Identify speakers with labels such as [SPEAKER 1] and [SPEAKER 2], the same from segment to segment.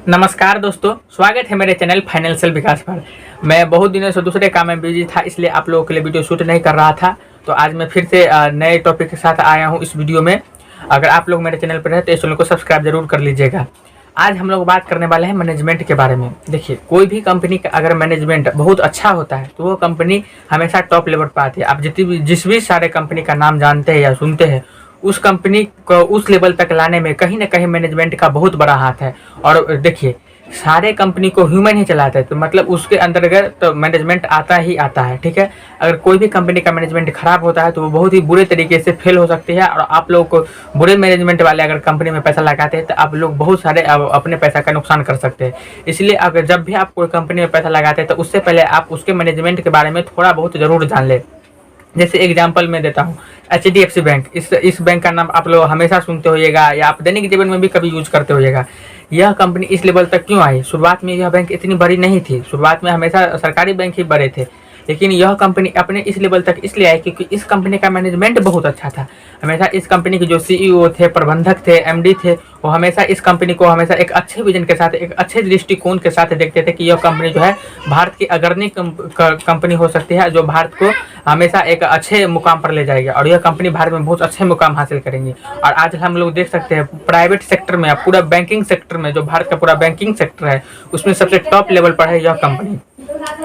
[SPEAKER 1] नमस्कार दोस्तों, स्वागत है मेरे चैनल फाइनेंशियल विकास पर। मैं बहुत दिनों से दूसरे काम में बिजी था, इसलिए आप लोगों के लिए वीडियो शूट नहीं कर रहा था। तो आज मैं फिर से नए टॉपिक के साथ आया हूं इस वीडियो में। अगर आप लोग मेरे चैनल पर हैं तो इस चैनल को सब्सक्राइब जरूर कर लीजिएगा। आज हम लोग बात करने वाले हैं मैनेजमेंट के बारे में। देखिए, कोई भी कंपनी का अगर मैनेजमेंट बहुत अच्छा होता है तो वो कंपनी हमेशा टॉप लेवल पर आती है। आप जिस भी सारे कंपनी का नाम जानते हैं या सुनते हैं, उस कंपनी को उस लेवल तक लाने में कहीं ना कहीं मैनेजमेंट का बहुत बड़ा हाथ है। और देखिए, सारे कंपनी को ह्यूमन ही चलाते हैं, तो मतलब उसके अंतर्गत तो मैनेजमेंट आता ही आता है। ठीक है, अगर कोई भी कंपनी का मैनेजमेंट खराब होता है तो वो बहुत ही बुरे तरीके से फेल हो सकती है। और आप लोग को बुरे मैनेजमेंट वाले अगर कंपनी में पैसा लगाते हैं तो आप लोग बहुत सारे अपने पैसा का नुकसान कर सकते हैं। इसलिए अगर जब भी आप कोई कंपनी में पैसा लगाते हैं तो उससे पहले आप उसके मैनेजमेंट के बारे में थोड़ा बहुत जरूर जान लें। जैसे एग्जांपल मैं देता हूँ, HDFC बैंक। इस बैंक का नाम आप लोग हमेशा सुनते होइएगा या आप दैनिक जीवन में भी कभी यूज करते होइएगा। यह कंपनी इस लेवल तक क्यों आई? शुरुआत में यह बैंक इतनी बड़ी नहीं थी। शुरुआत में हमेशा सरकारी बैंक ही बड़े थे, लेकिन यह कंपनी अपने इस लेवल तक इसलिए आई क्योंकि इस कंपनी का मैनेजमेंट बहुत अच्छा था। हमेशा इस कंपनी के जो CEO थे, प्रबंधक थे, MD थे, वो हमेशा इस कंपनी को हमेशा एक अच्छे विजन के साथ, एक अच्छे दृष्टिकोण के साथ देखते थे कि यह कंपनी जो है भारत की अग्रणी कंपनी हो सकती है, जो भारत को हमेशा एक अच्छे मुकाम पर ले जाएगी और यह कंपनी भारत में बहुत अच्छे मुकाम हासिल करेंगी। और आज हम लोग देख सकते हैं प्राइवेट सेक्टर में, पूरा बैंकिंग सेक्टर में, जो भारत का पूरा बैंकिंग सेक्टर है उसमें सबसे टॉप लेवल पर है यह कंपनी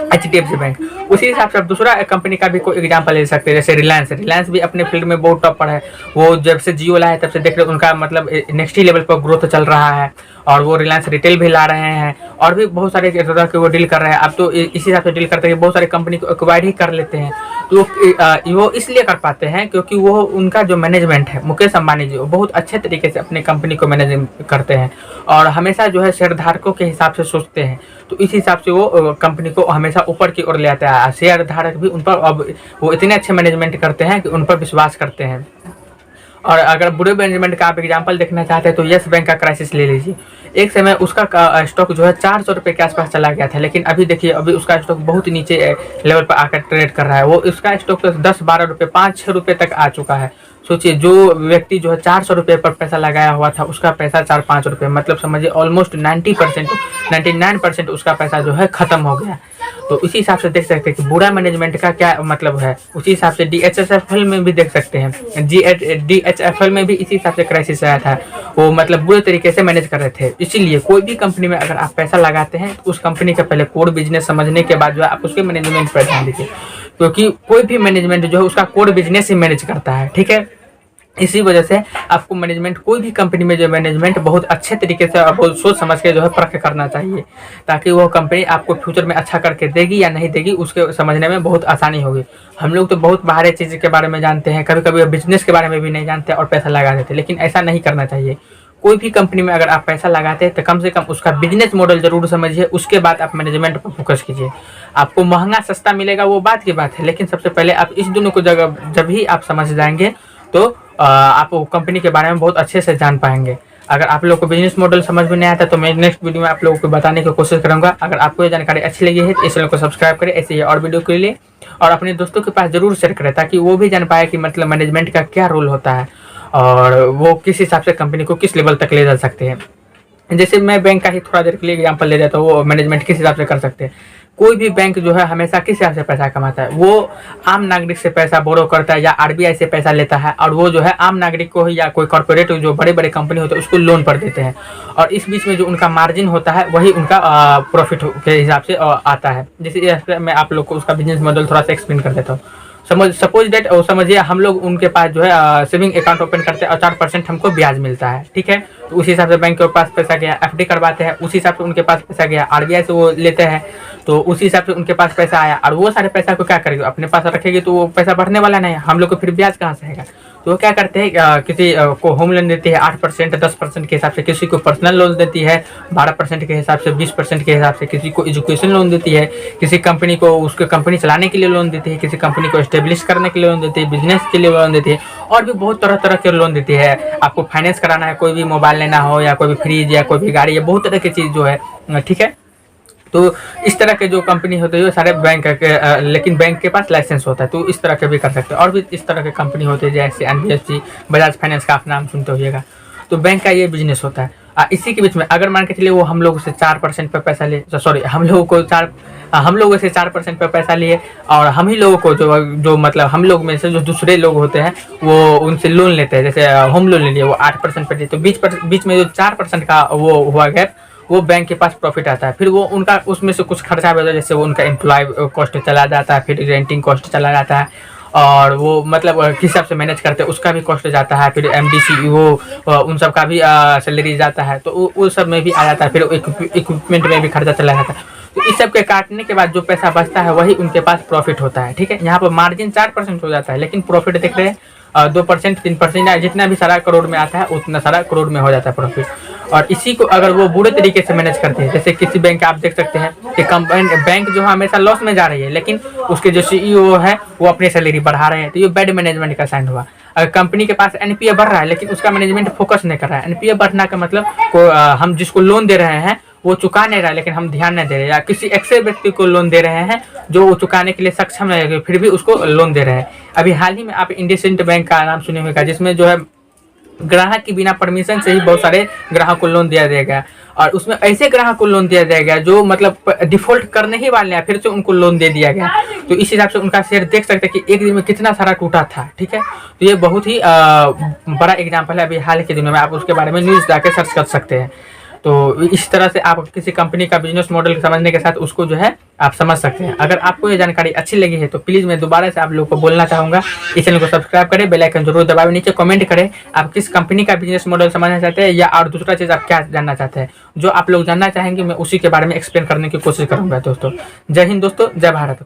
[SPEAKER 1] HDFC बैंक। उसी हिसाब से आप दूसरा कंपनी का भी कोई एग्जांपल ले सकते हैं, जैसे रिलायंस भी अपने फील्ड में बहुत टॉप पर है। वो जब से जियो लाया तब से देख रहे उनका मतलब नेक्स्ट ही लेवल पर ग्रोथ चल रहा है और वो रिलायंस रिटेल भी ला रहे हैं और भी बहुत सारे तरह के वो डील कर रहे हैं। अब तो इसी हिसाब से डील करते हैं, बहुत सारे कंपनी को एक्वायर ही कर लेते हैं। तो वो इसलिए कर पाते हैं क्योंकि वो उनका जो मैनेजमेंट है, मुकेश अंबानी जी, वो बहुत अच्छे तरीके से अपने कंपनी को मैनेज करते हैं और हमेशा जो है शेयरधारकों के हिसाब से सोचते हैं। तो इस हिसाब से वो कंपनी को हमेशा ऊपर की ओर ले आता है। शेयर धारक भी उन पर अब वो इतने अच्छे मैनेजमेंट करते हैं कि उन पर विश्वास करते हैं। और अगर बुरे मैनेजमेंट का आप एग्जांपल देखना चाहते हैं तो यस बैंक का क्राइसिस ले लीजिए। एक समय उसका स्टॉक जो है 400 रुपये के आसपास चला गया था, लेकिन अभी देखिए अभी उसका स्टॉक बहुत नीचे लेवल पर आकर ट्रेड कर रहा है। वो उसका स्टॉक तो 10-12 रुपये, 5-6 रुपये तक आ चुका है। सोचिए, जो व्यक्ति जो है 400 रुपये पर पैसा लगाया हुआ था, उसका पैसा 4-5 रुपये, मतलब समझिए ऑलमोस्ट 90%, 99% उसका पैसा जो है खत्म हो गया। तो इसी हिसाब से देख सकते हैं कि बुरा मैनेजमेंट का क्या मतलब है। उसी हिसाब से DHFL में भी देख सकते हैं, DHFL में भी इसी हिसाब से क्राइसिस आया था। वो मतलब बुरे तरीके से मैनेज कर रहे थे। इसीलिए कोई भी कंपनी में अगर आप पैसा लगाते हैं तो उस कंपनी का पहले कोर बिजनेस समझने के बाद जो है आप उसके मैनेजमेंट पर ध्यान दीजिए, क्योंकि कोई भी मैनेजमेंट जो है उसका कोर बिजनेस ही मैनेज करता है। ठीक है, इसी वजह से आपको मैनेजमेंट, कोई भी कंपनी में जो मैनेजमेंट बहुत अच्छे तरीके से और बहुत सोच समझ के जो है परख करना चाहिए, ताकि वो कंपनी आपको फ्यूचर में अच्छा करके देगी या नहीं देगी उसके समझने में बहुत आसानी होगी। हम लोग तो बहुत बाहरी चीज़ के बारे में जानते हैं, कभी कभी बिजनेस के बारे में भी नहीं जानते और पैसा लगा देते, लेकिन ऐसा नहीं करना चाहिए। कोई भी कंपनी में अगर आप पैसा लगाते हैं तो कम से कम उसका बिजनेस मॉडल जरूर समझिए, उसके बाद आप मैनेजमेंट पर फोकस कीजिए। आपको महंगा सस्ता मिलेगा वो बात की बात है, लेकिन सबसे पहले आप इस दोनों को जब भी आप समझ जाएंगे तो आप कंपनी के बारे में बहुत अच्छे से जान पाएंगे। अगर आप लोग को बिजनेस मॉडल समझ में नहीं आता तो मैं नेक्स्ट वीडियो में आप लोगों को बताने की कोशिश करूंगा। अगर आपको ये जानकारी अच्छी लगी है तो इस चैनल को सब्सक्राइब करें ऐसे ही और वीडियो के लिए, और अपने दोस्तों के पास जरूर शेयर करें ताकि वो भी जान पाए कि मतलब मैनेजमेंट का क्या रोल होता है और वो किस हिसाब से कंपनी को किस लेवल तक ले जा सकते हैं। जैसे मैं बैंक का ही थोड़ा देर के लिए एग्जांपल ले जाता हूँ, वो मैनेजमेंट किस हिसाब से कर सकते हैं। कोई भी बैंक जो है हमेशा किस हिसाब से पैसा कमाता है, वो आम नागरिक से पैसा बोरो करता है या RBI से पैसा लेता है, और वो जो है आम नागरिक को या कोई कॉर्पोरेट जो बड़े बड़े कंपनी होते हैं उसको लोन पर देते हैं, और इस बीच में जो उनका मार्जिन होता है वही उनका प्रॉफिट के हिसाब से आता है। जैसे मैं आप लोग को उसका बिजनेस मॉडल थोड़ा सा एक्सप्लेन कर देता हूँ। सपोज डेट समझिए हम लोग उनके पास जो है सेविंग अकाउंट ओपन करते हैं और 4% हमको ब्याज मिलता है। ठीक है, तो उसी हिसाब से बैंक के पास पैसा गया, FD करवाते हैं, उसी हिसाब से उनके पास पैसा गया, RBI से वो लेते हैं, तो उसी हिसाब से उनके पास पैसा आया, और वो सारे पैसा को क्या करेगी, अपने पास रखेगी, तो वो पैसा बढ़ने वाला नहीं है, हम लोग को फिर ब्याज कहाँ से आएगा। तो वो क्या करते हैं, किसी को होम लोन देती है 8%, 10% के हिसाब से, किसी को पर्सनल लोन देती है 12% के हिसाब से, 20% के हिसाब से, किसी को एजुकेशन लोन देती है, किसी कंपनी को उसके कंपनी चलाने के लिए लोन देती है, किसी कंपनी को एस्टेब्लिश करने के लिए लोन देती है, बिजनेस के लिए लोन देती है, और भी बहुत तरह तरह के लोन देती है। आपको फाइनेंस कराना है, कोई भी मोबाइल लेना हो या कोई भी फ्रिज या कोई भी गाड़ी या बहुत तरह की चीज़ जो है। ठीक है, तो इस तरह के जो कंपनी होते हैं सारे बैंक के, लेकिन बैंक के पास लाइसेंस होता है, तो इस तरह के भी कर सकते हैं। और भी इस तरह के कंपनी होते हैं जैसे NBFC, बजाज फाइनेंस का आप नाम सुनते होइएगा। तो बैंक का ये बिजनेस होता है। इसी के बीच में अगर मान के चलिए वो हम लोग से 4% पे पैसा ले, सॉरी हम लोगों से 4% पे पैसा लिए और हम ही लोगों को जो मतलब हम लोग में से जो दूसरे लोग होते हैं वो उनसे लोन लेते हैं, जैसे होम लोन ले लिए वो 8% पे दिए, तो बीच में जो 4% का वो हुआ गैप, वो बैंक के पास प्रॉफिट आता है। फिर वो उनका उसमें से कुछ खर्चा बचा, जैसे वो उनका एम्प्लॉय कॉस्ट चला जाता है, फिर रेंटिंग कॉस्ट चला जाता है, और वो मतलब किस हिसाब से मैनेज करते हैं उसका भी कॉस्ट जाता है, फिर MD CEO उन सब का भी सैलरी जाता है, तो वो सब में भी आ जाता है, फिर इक्विपमेंट में भी खर्चा चला जाता है। तो इस सब के काटने के बाद जो पैसा बचता है वही उनके पास प्रॉफिट होता है। ठीक है, यहाँ पर मार्जिन 4% हो जाता है, लेकिन प्रॉफिट देख रहे हैं 2% 3% जितना भी सारा करोड़ में आता है उतना सारा करोड़ में हो जाता है प्रॉफिट। और इसी को अगर वो बुरे तरीके से मैनेज करते हैं, जैसे किसी बैंक आप देख सकते हैं कि बैंक जो है हमेशा लॉस में जा रही है, लेकिन उसके जो CEO है वो अपनी सैलरी बढ़ा रहे हैं, तो ये बैड मैनेजमेंट का साइन हुआ। अगर कंपनी के पास NPA बढ़ रहा है लेकिन उसका मैनेजमेंट फोकस नहीं कर रहा है, NPA बढ़ना का मतलब हम जिसको लोन दे रहे हैं वो चुका नहीं रहा है लेकिन हम ध्यान नहीं दे रहे हैं, या किसी ऐसे व्यक्ति को लोन दे रहे हैं जो वो चुकाने के लिए सक्षम नहीं है फिर भी उसको लोन दे रहे हैं। अभी हाल ही में आप इंडसइंड बैंक का नाम सुने होगा, जिसमें जो है ग्राहक की बिना परमिशन से ही बहुत सारे ग्राहक को लोन दिया जाएगा, और उसमें ऐसे ग्राहक को लोन दिया जाएगा जो मतलब डिफॉल्ट करने ही वाले हैं, फिर से उनको लोन दे दिया गया। तो इस हिसाब से उनका शेयर देख सकते हैं कि एक दिन में कितना सारा टूटा था। ठीक है, तो ये बहुत ही बड़ा एग्जाम्पल है, अभी हाल के दिनों में आप उसके बारे में न्यूज़ जाके सर्च कर सकते हैं। तो इस तरह से आप किसी कंपनी का बिजनेस मॉडल समझने के साथ उसको जो है आप समझ सकते हैं। अगर आपको ये जानकारी अच्छी लगी है तो प्लीज़ मैं दोबारा से आप लोगों को बोलना चाहूँगा, इस चैनल को सब्सक्राइब करें, बेल आइकन जरूर दबाएं, नीचे कमेंट करें आप किस कंपनी का बिजनेस मॉडल समझना चाहते हैं, या और दूसरा चीज़ आप क्या जानना चाहते हैं। जो आप लोग जानना चाहेंगे मैं उसी के बारे में एक्सप्लेन करने की कोशिश करूँगा दोस्तों। जय हिंद दोस्तों, जय भारत।